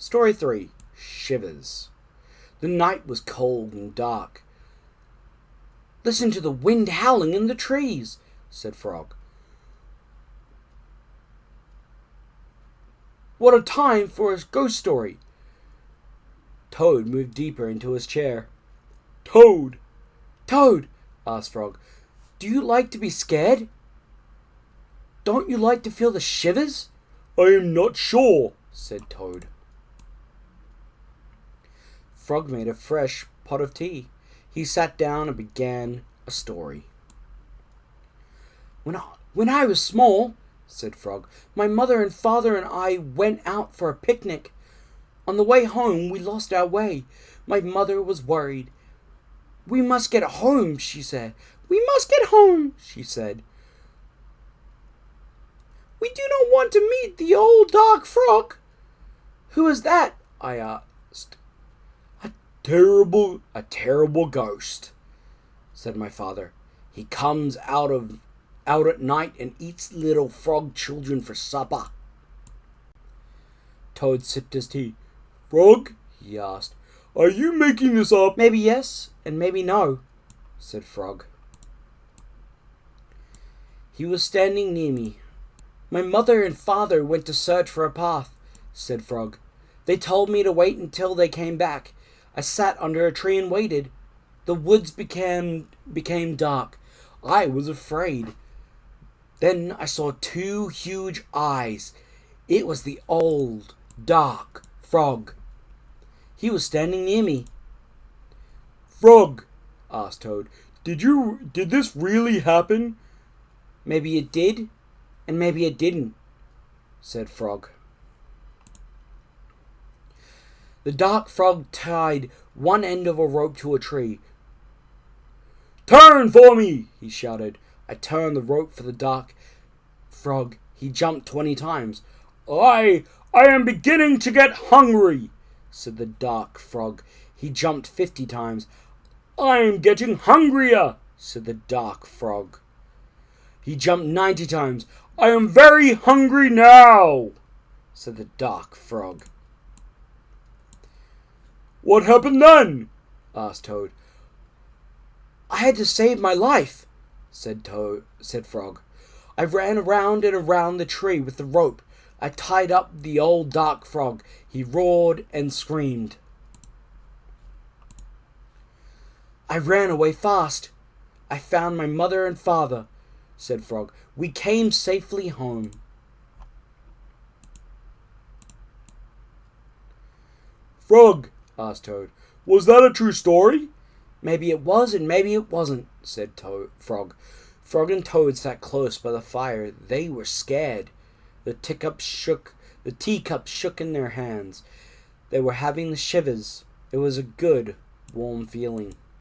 Story 3. Shivers. The night was cold and dark. "Listen to the wind howling in the trees," said Frog. "What a time for a ghost story." Toad moved deeper into his chair. "Toad!" "Toad," asked Frog, "do you like to be scared? Don't you like to feel the shivers?" "I am not sure," said Toad. Frog made a fresh pot of tea. He sat down and began a story. When I was small," said Frog, "my mother and father and I went out for a picnic. On the way home, we lost our way. My mother was worried. 'We must get home,' she said. 'We must get home,' she said. 'We do not want to meet the old dark frog.' 'Who is that?' I asked. A terrible ghost,' said my father. 'He comes out at night and eats little frog children for supper.' Toad sipped his tea. "Frog," he asked, "are you making this up?" "Maybe yes, and maybe no," said Frog. He was standing near me. "My mother and father went to search for a path," said Frog. "They told me to wait until they came back. I sat under a tree and waited. The woods became dark. I was afraid. Then I saw 2 huge eyes. It was the old, dark frog. He was standing near me." "Frog," asked Toad, did this really happen?" "Maybe it did, and maybe it didn't," said Frog. The dark frog tied one end of a rope to a tree. "Turn for me!" he shouted. I turned the rope for the dark frog. He jumped 20 times. I am beginning to get hungry," said the dark frog. He jumped 50 times. "I'm getting hungrier," said the dark frog. He jumped 90 times. "I am very hungry now," said the dark frog. "What happened then?" asked Toad. "I had to save my life," said Frog. "I ran around and around the tree with the rope. I tied up the old dark frog. He roared and screamed. I ran away fast. I found my mother and father," said Frog. "We came safely home." "Frog," asked Toad, "was that a true story?" "Maybe it was and maybe it wasn't," said Frog. Frog and Toad sat close by the fire. They were scared. The teacups shook in their hands. They were having the shivers. It was a good, warm feeling.